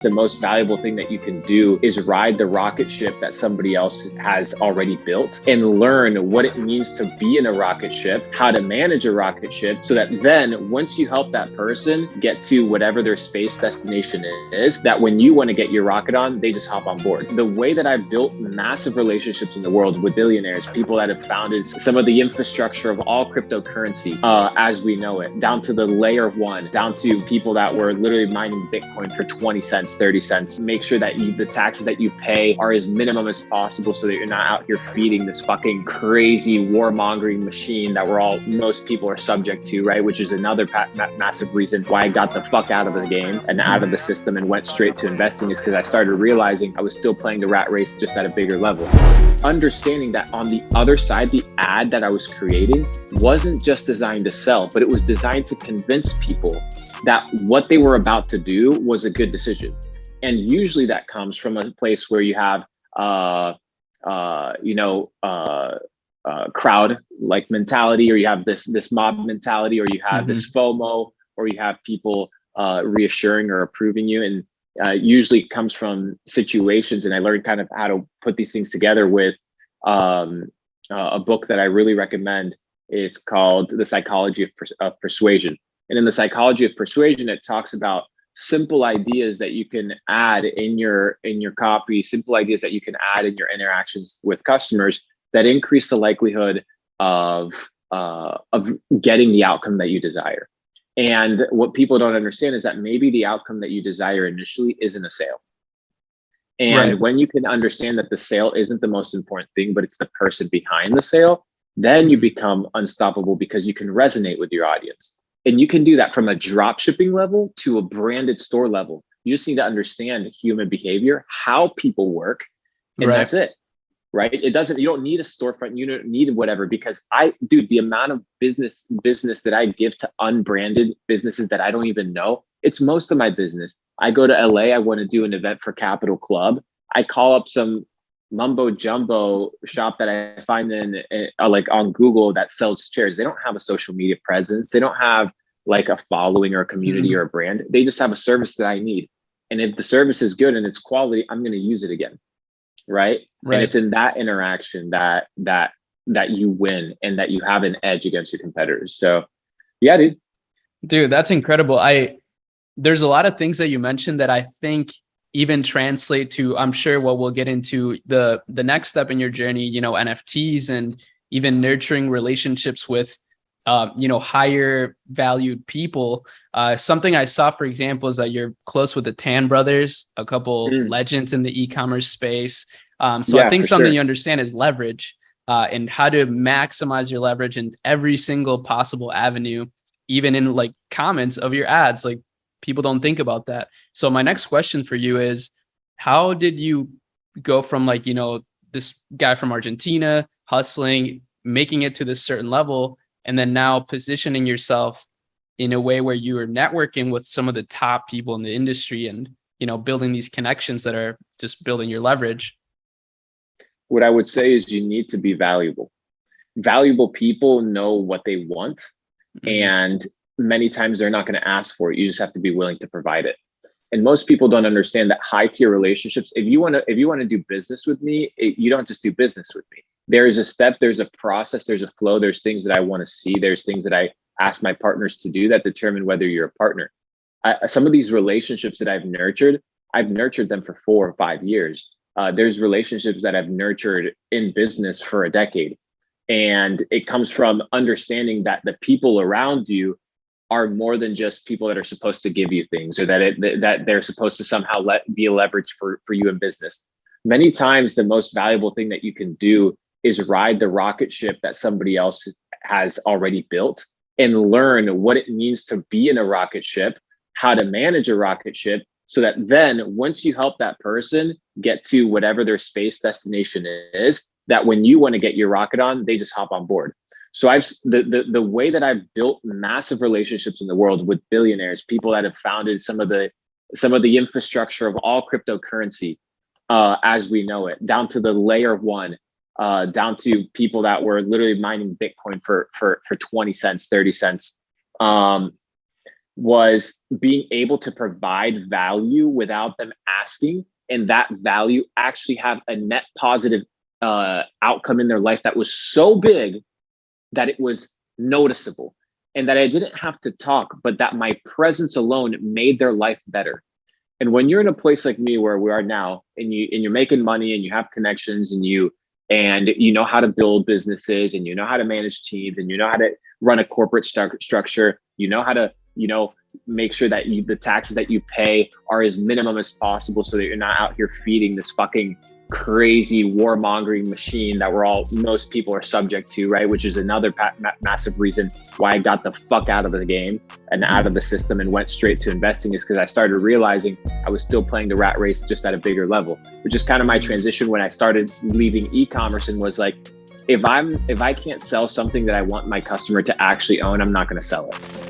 The most valuable thing that you can do is ride the rocket ship that somebody else has already built and learn what it means to be in a rocket ship, how to manage a rocket ship, so that then once you help that person get to whatever their space destination is, that when you want to get your rocket on, they just hop on board. The way that I've built massive relationships in the world with billionaires, people that have founded some of the infrastructure of all cryptocurrency as we know it, down to the layer one, down to people that were literally mining Bitcoin for 20 cents, 30 cents. Make sure that the taxes that you pay are as minimum as possible so that you're not out here feeding this fucking crazy warmongering machine that most people are subject to, right? Which is another massive reason why I got the fuck out of the game and out of the system and went straight to investing, is because I started realizing I was still playing the rat race just at a bigger level. Understanding that on the other side, the ad that I was creating wasn't just designed to sell, but it was designed to convince people that what they were about to do was a good decision. And usually that comes from a place where you have, crowd like mentality, or you have this mob mentality, or you have this FOMO, or you have people reassuring or approving you. And usually it comes from situations. And I learned kind of how to put these things together with a book that I really recommend. It's called The Psychology of Persuasion. And in The Psychology of Persuasion, it talks about simple ideas that you can add in your copy, simple ideas that you can add in your interactions with customers that increase the likelihood of getting the outcome that you desire. And what people don't understand is that maybe the outcome that you desire initially isn't a sale. And when you can understand that the sale isn't the most important thing, but it's the person behind the sale, then you become unstoppable because you can resonate with your audience. And you can do that from a drop shipping level to a branded store level. You just need to understand human behavior, how people work, and that's it, right? You don't need a storefront, you don't need whatever, because the amount of business that I give to unbranded businesses that I don't even know, it's most of my business. I go to LA, I want to do an event for Capital Club. I call up some mumbo jumbo shop that I find like on Google that sells chairs. They don't have a social media presence. They don't have like a following or a community or a brand. They just have a service that I need. And if the service is good and it's quality, I'm going to use it again. Right. And it's in that interaction that you win and that you have an edge against your competitors. So yeah, dude, that's incredible. There's a lot of things that you mentioned that I think even translate to, I'm sure what we'll get into the next step in your journey, NFTs, and even nurturing relationships with, higher valued people. Something I saw, for example, is that you're close with the Tan brothers, a couple legends in the e-commerce space. I think something you understand is leverage, and how to maximize your leverage in every single possible avenue, even in like comments of your ads. Like, people don't think about that. So my next question for you is, how did you go from this guy from Argentina hustling, making it to this certain level, and then now positioning yourself in a way where you are networking with some of the top people in the industry and, building these connections that are just building your leverage? What I would say is you need to be valuable. Valuable people know what they want, and many times they're not going to ask for it. You just have to be willing to provide it. And most people don't understand that high tier relationships, if you want to do business with me, you don't just do business with me. There's a step, there's a process, there's a flow, there's things that I want to see, there's things that I ask my partners to do that determine whether you're a partner. Some of these relationships that I've nurtured them for 4 or 5 years. There's relationships that I've nurtured in business for a decade. And it comes from understanding that the people around you are more than just people that are supposed to give you things, or that they're supposed to somehow be a leverage for you in business. Many times the most valuable thing that you can do is ride the rocket ship that somebody else has already built and learn what it means to be in a rocket ship, how to manage a rocket ship, so that then once you help that person get to whatever their space destination is, that when you want to get your rocket on, they just hop on board. So the way that I've built massive relationships in the world with billionaires, people that have founded some of the infrastructure of all cryptocurrency as we know it, down to the layer one, down to people that were literally mining Bitcoin for 20 cents, 30 cents. was being able to provide value without them asking, and that value actually have a net positive outcome in their life that was so big that it was noticeable, and that I didn't have to talk, but that my presence alone made their life better. And when you're in a place like me where we are now, and you're making money and you have connections and you know how to build businesses and you know how to manage teams and you know how to run a corporate structure, you know how to make sure that the taxes that you pay are as minimum as possible so that you're not out here feeding this fucking crazy warmongering machine that most people are subject to, right? Which is another massive reason why I got the fuck out of the game and out of the system and went straight to investing, is because I started realizing I was still playing the rat race just at a bigger level, which is kind of my transition when I started leaving e-commerce, and was like, if I can't sell something that I want my customer to actually own, I'm not going to sell it.